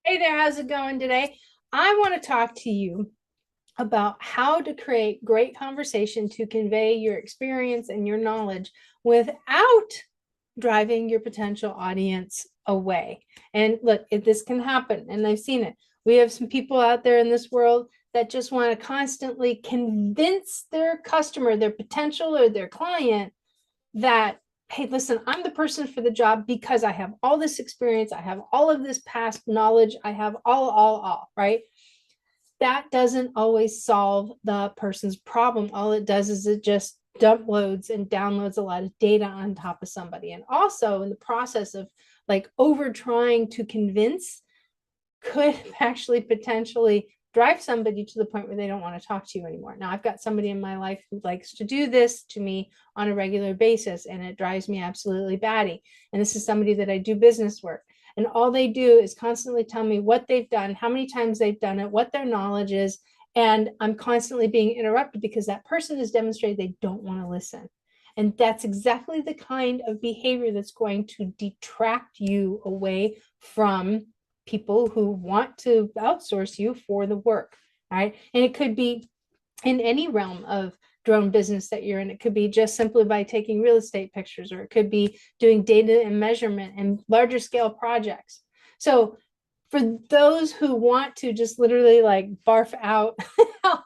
Hey there, how's it going today? I want to talk to you about how to create great conversation to convey your experience and your knowledge without driving your potential audience away. And look, this can happen, and I've seen it. We have some people out there in this world that just want to constantly convince their customer, their potential or their client that, hey, listen, I'm the person for the job because I have all this experience, I have all of this past knowledge, I have all, right? That doesn't always solve the person's problem. All it does is it just dump loads and downloads a lot of data on top of somebody. And also in the process of like over trying to convince could actually potentially drive somebody to the point where they don't want to talk to you anymore. Now, I've got somebody in my life who likes to do this to me on a regular basis, and it drives me absolutely batty. And this is somebody that I do business work. And all they do is constantly tell me what they've done, how many times they've done it, what their knowledge is. And I'm constantly being interrupted because that person has demonstrated they don't want to listen. And that's exactly the kind of behavior that's going to detract you away from people who want to outsource you for the work, right? And it could be in any realm of drone business that you're in. It could be just simply by taking real estate pictures, or it could be doing data and measurement and larger scale projects. So for those who want to just literally like barf out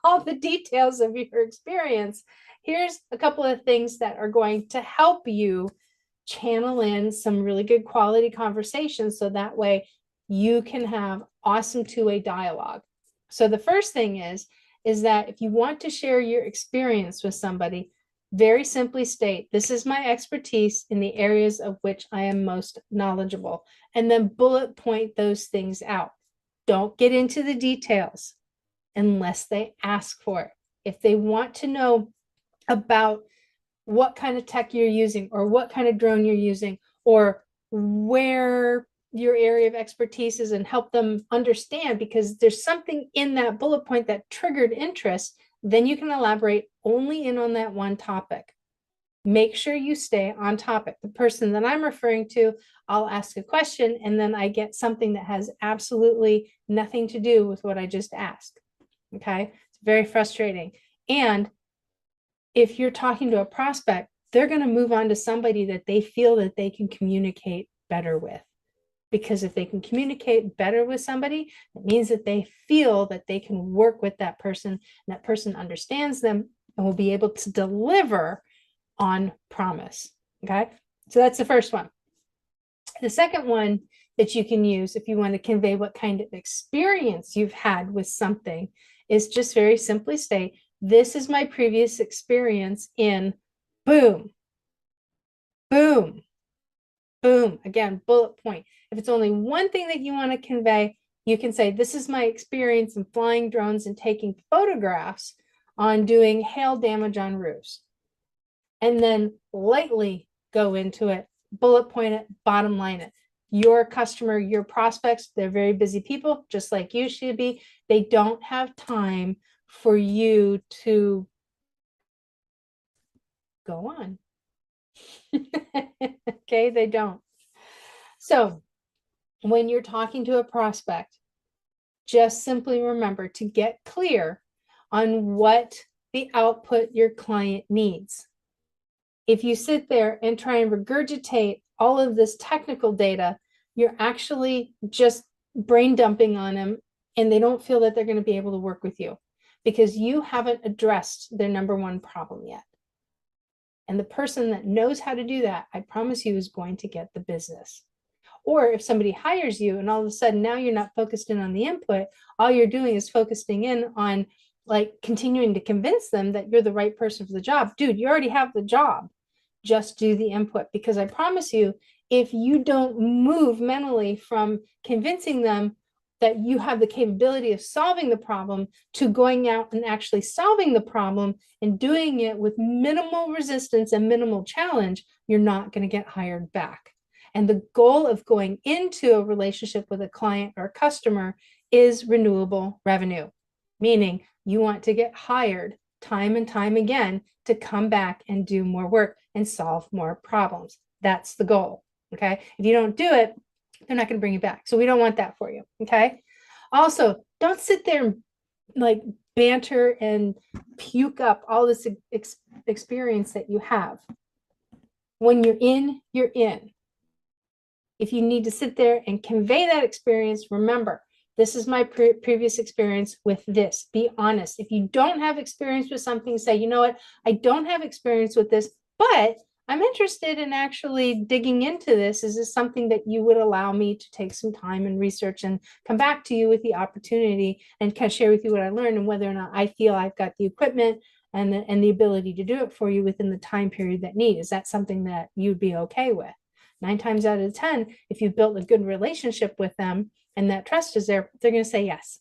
all the details of your experience, here's a couple of things that are going to help you channel in some really good quality conversations so that way you can have awesome two-way dialogue. So the first thing is that if you want to share your experience with somebody, very simply state, this is my expertise in the areas of which I am most knowledgeable, and then bullet point those things out. Don't get into the details unless they ask for it. If they want to know about what kind of tech you're using, or what kind of drone you're using, or where your area of expertise is, and help them understand because there's something in that bullet point that triggered interest, then you can elaborate only in on that one topic. Make sure you stay on topic. The person that I'm referring to, I'll ask a question and then I get something that has absolutely nothing to do with what I just asked. Okay, it's very frustrating. And if you're talking to a prospect, they're going to move on to somebody that they feel that they can communicate better with. Because if they can communicate better with somebody, it means that they feel that they can work with that person, and that person understands them and will be able to deliver on promise. Okay, so that's the first one. The second one that you can use if you want to convey what kind of experience you've had with something is just very simply state, this is my previous experience in boom, boom, boom. Again, bullet point. If it's only one thing that you want to convey, you can say, this is my experience in flying drones and taking photographs on doing hail damage on roofs. And then lightly go into it, bullet point it, bottom line it. Your customer, your prospects, they're very busy people, just like you should be. They don't have time for you to go on. Okay, they don't. So when you're talking to a prospect, just simply remember to get clear on what the output your client needs. If you sit there and try and regurgitate all of this technical data, you're actually just brain dumping on them, and they don't feel that they're going to be able to work with you because you haven't addressed their number one problem yet. And the person that knows how to do that, I promise you, is going to get the business. Or if somebody hires you and all of a sudden now you're not focused in on the input, all you're doing is focusing in on like continuing to convince them that you're the right person for the job. Dude, you already have the job. Just do the input, because I promise you, if you don't move mentally from convincing them that you have the capability of solving the problem to going out and actually solving the problem and doing it with minimal resistance and minimal challenge, you're not going to get hired back. And the goal of going into a relationship with a client or customer is renewable revenue, meaning you want to get hired time and time again to come back and do more work and solve more problems. That's the goal. Okay. If you don't do it, they're not going to bring you back. So we don't want that for you. Okay. Also, don't sit there and like banter and puke up all this experience that you have. When you're in, you're in. If you need to sit there and convey that experience, remember, this is my previous experience with this. Be honest. If you don't have experience with something, say, you know what, I don't have experience with this, but I'm interested in actually digging into this. Is this something that you would allow me to take some time and research and come back to you with the opportunity and kind of share with you what I learned and whether or not I feel I've got the equipment and the ability to do it for you within the time period that need? Is that something that you'd be okay with? 9 times out of 10, if you've built a good relationship with them and that trust is there, they're going to say yes.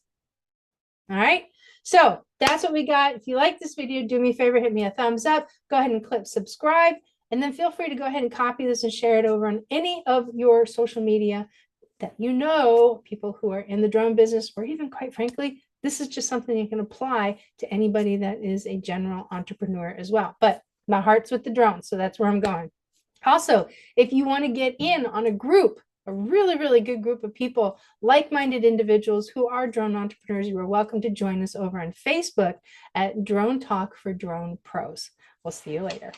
All right. So that's what we got. If you like this video, do me a favor, hit me a thumbs up. Go ahead and click subscribe. And then feel free to go ahead and copy this and share it over on any of your social media that you know, people who are in the drone business, or even quite frankly, this is just something you can apply to anybody that is a general entrepreneur as well. But my heart's with the drones, so that's where I'm going. Also, if you want to get in on a group, a really, really good group of people, like-minded individuals who are drone entrepreneurs, you are welcome to join us over on Facebook at Drone Talk for Drone Pros. We'll see you later.